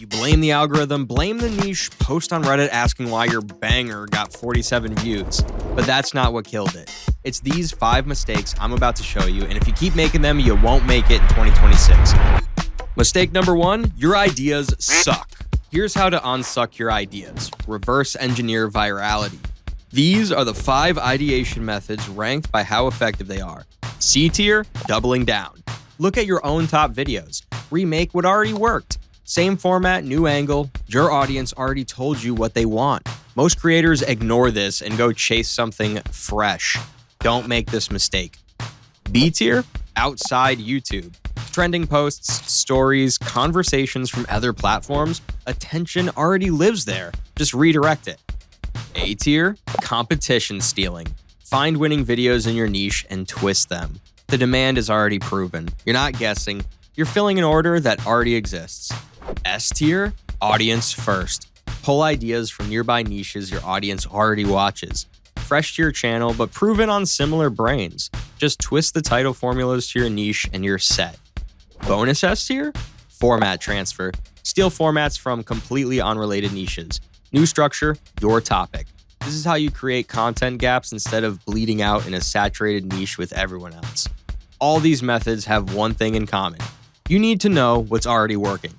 You blame the algorithm, blame the niche, post on Reddit asking why your banger got 47 views. But that's not what killed it. It's these 5 mistakes I'm about to show you, and if you keep making them, you won't make it in 2026. Mistake number 1, your ideas suck. Here's how to unsuck your ideas. Reverse engineer virality. These are the 5 ideation methods ranked by how effective they are. C tier, doubling down. Look at your own top videos. Remake what already worked. Same format, new angle. Your audience already told you what they want. Most creators ignore this and go chase something fresh. Don't make this mistake. B tier, outside YouTube. Trending posts, stories, conversations from other platforms. Attention already lives there. Just redirect it. A tier, competition stealing. Find winning videos in your niche and twist them. The demand is already proven. You're not guessing. You're filling an order that already exists. S tier, audience first. Pull ideas from nearby niches your audience already watches. Fresh to your channel, but proven on similar brains. Just twist the title formulas to your niche and you're set. Bonus S tier, format transfer. Steal formats from completely unrelated niches. New structure, your topic. This is how you create content gaps instead of bleeding out in a saturated niche with everyone else. All these methods have one thing in common. You need to know what's already working.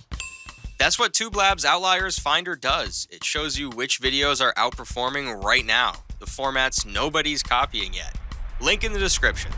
That's what TubeLab's Outliers Finder does. It shows you which videos are outperforming right now, the formats nobody's copying yet. Link in the description.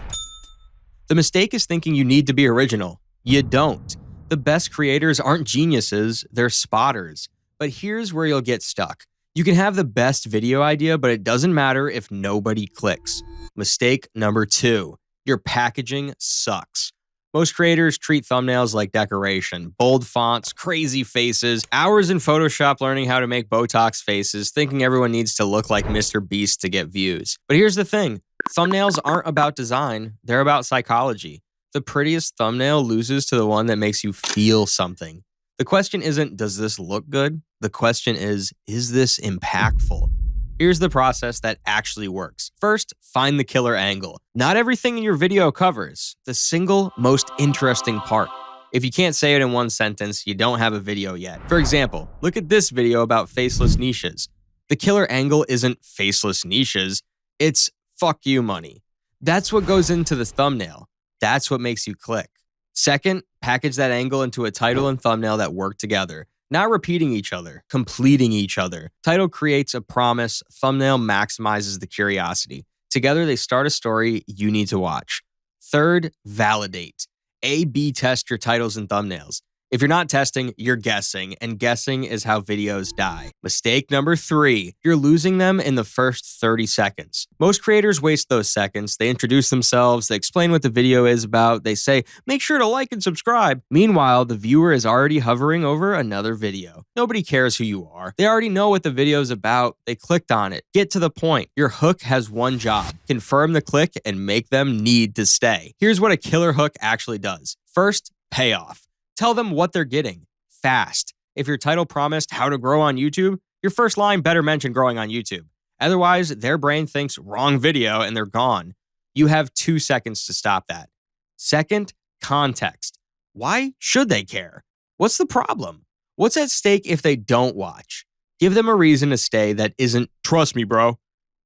The mistake is thinking you need to be original. You don't. The best creators aren't geniuses, they're spotters. But here's where you'll get stuck. You can have the best video idea, but it doesn't matter if nobody clicks. Mistake number 2, your packaging sucks. Most creators treat thumbnails like decoration. Bold fonts, crazy faces, hours in Photoshop learning how to make Botox faces, thinking everyone needs to look like Mr. Beast to get views. But here's the thing, thumbnails aren't about design, they're about psychology. The prettiest thumbnail loses to the one that makes you feel something. The question isn't, does this look good? The question is this impactful? Here's the process that actually works. First, find the killer angle. Not everything in your video covers the single most interesting part. If you can't say it in one sentence, you don't have a video yet. For example, look at this video about faceless niches. The killer angle isn't faceless niches, it's fuck you money. That's what goes into the thumbnail. That's what makes you click. Second, package that angle into a title and thumbnail that work together. Not repeating each other, completing each other. Title creates a promise, thumbnail maximizes the curiosity. Together, they start a story you need to watch. Third, validate. A/B test your titles and thumbnails. If you're not testing, you're guessing, and guessing is how videos die. Mistake number 3, you're losing them in the first 30 seconds. Most creators waste those seconds. They introduce themselves, they explain what the video is about, they say, make sure to like and subscribe. Meanwhile, the viewer is already hovering over another video. Nobody cares who you are. They already know what the video is about. They clicked on it. Get to the point. Your hook has one job. Confirm the click and make them need to stay. Here's what a killer hook actually does. First, payoff. Tell them what they're getting, fast. If your title promised how to grow on YouTube, your first line better mention growing on YouTube. Otherwise, their brain thinks wrong video and they're gone. You have 2 seconds to stop that. Second, context. Why should they care? What's the problem? What's at stake if they don't watch? Give them a reason to stay that isn't, trust me, bro.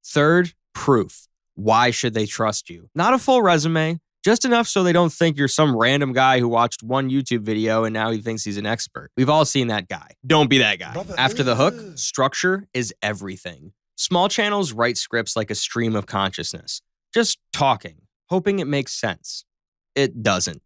Third, proof. Why should they trust you? Not a full resume. Just enough so they don't think you're some random guy who watched one YouTube video and now he thinks he's an expert. We've all seen that guy. Don't be that guy. After the hook, structure is everything. Small channels write scripts like a stream of consciousness. Just talking, hoping it makes sense. It doesn't.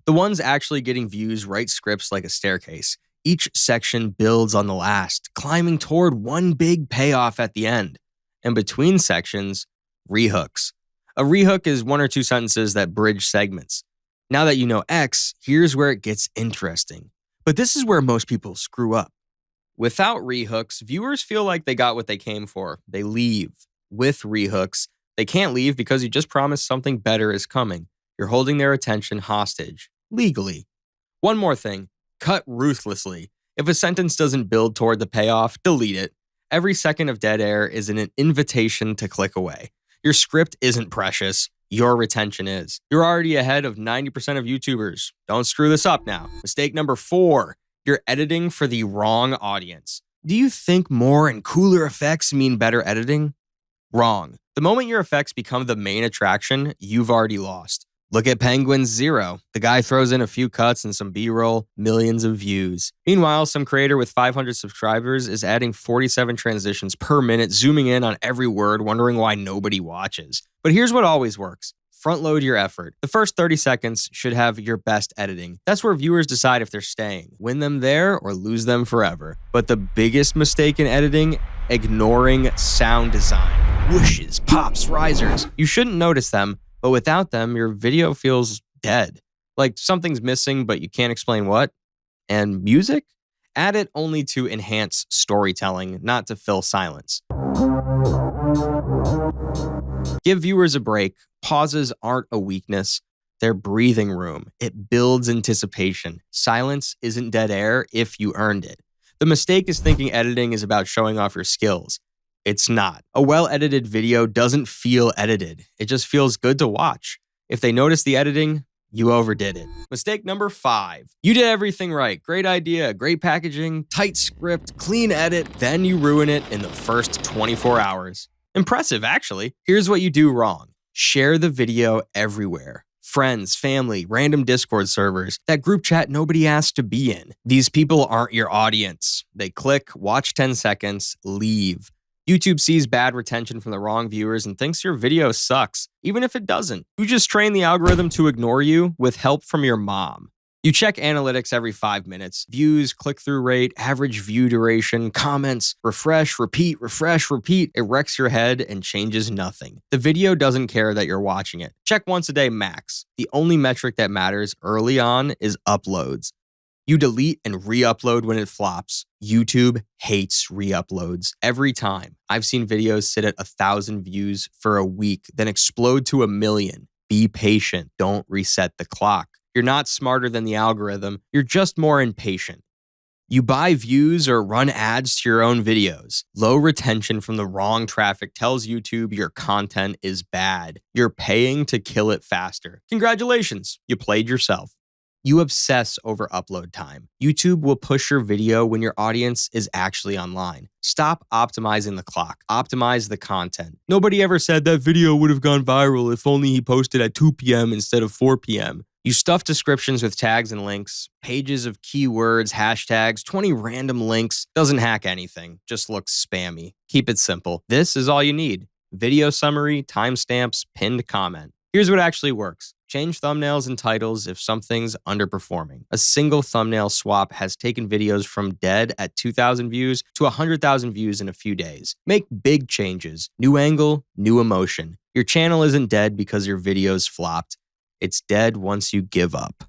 The ones actually getting views write scripts like a staircase. Each section builds on the last, climbing toward one big payoff at the end. And between sections, rehooks. A rehook is 1 or 2 sentences that bridge segments. Now that you know X, here's where it gets interesting. But this is where most people screw up. Without rehooks, viewers feel like they got what they came for. They leave. With rehooks, they can't leave because you just promised something better is coming. You're holding their attention hostage, legally. One more thing, cut ruthlessly. If a sentence doesn't build toward the payoff, delete it. Every second of dead air is an invitation to click away. Your script isn't precious. Your retention is. You're already ahead of 90% of YouTubers. Don't screw this up now. Mistake number 4, You're editing for the wrong audience. Do you think more and cooler effects mean better editing? Wrong. The moment your effects become the main attraction, you've already lost. Look at Penguin's Zero. The guy throws in a few cuts and some B-roll, millions of views. Meanwhile, some creator with 500 subscribers is adding 47 transitions per minute, zooming in on every word, wondering why nobody watches. But here's what always works. Front load your effort. The first 30 seconds should have your best editing. That's where viewers decide if they're staying. Win them there or lose them forever. But the biggest mistake in editing, ignoring sound design. Whooshes, pops, risers. You shouldn't notice them, but without them, your video feels dead. Like something's missing, but you can't explain what. And music? Add it only to enhance storytelling, not to fill silence. Give viewers a break. Pauses aren't a weakness. They're breathing room. It builds anticipation. Silence isn't dead air if you earned it. The mistake is thinking editing is about showing off your skills. It's not. A well-edited video doesn't feel edited. It just feels good to watch. If they notice the editing, you overdid it. Mistake number 5. You did everything right. Great idea, great packaging, tight script, clean edit, then you ruin it in the first 24 hours. Impressive, actually. Here's what you do wrong. Share the video everywhere. Friends, family, random Discord servers, that group chat nobody asked to be in. These people aren't your audience. They click, watch 10 seconds, leave. YouTube sees bad retention from the wrong viewers and thinks your video sucks, even if it doesn't. You just train the algorithm to ignore you with help from your mom. You check analytics every 5 minutes. Views, click-through rate, average view duration, comments, refresh, repeat, refresh, repeat. It wrecks your head and changes nothing. The video doesn't care that you're watching it. Check once a day max. The only metric that matters early on is uploads. You delete and re-upload when it flops. YouTube hates re-uploads every time. I've seen videos sit at 1,000 views for a week, then explode to 1 million. Be patient. Don't reset the clock. You're not smarter than the algorithm. You're just more impatient. You buy views or run ads to your own videos. Low retention from the wrong traffic tells YouTube your content is bad. You're paying to kill it faster. Congratulations, you played yourself. You obsess over upload time. YouTube will push your video when your audience is actually online. Stop optimizing the clock. Optimize the content. Nobody ever said that video would have gone viral if only he posted at 2 p.m. instead of 4 p.m. You stuff descriptions with tags and links, pages of keywords, hashtags, 20 random links. Doesn't hack anything, just looks spammy. Keep it simple. This is all you need. Video summary, timestamps, pinned comment. Here's what actually works. Change thumbnails and titles if something's underperforming. A single thumbnail swap has taken videos from dead at 2,000 views to 100,000 views in a few days. Make big changes. New angle, new emotion. Your channel isn't dead because your videos flopped. It's dead once you give up.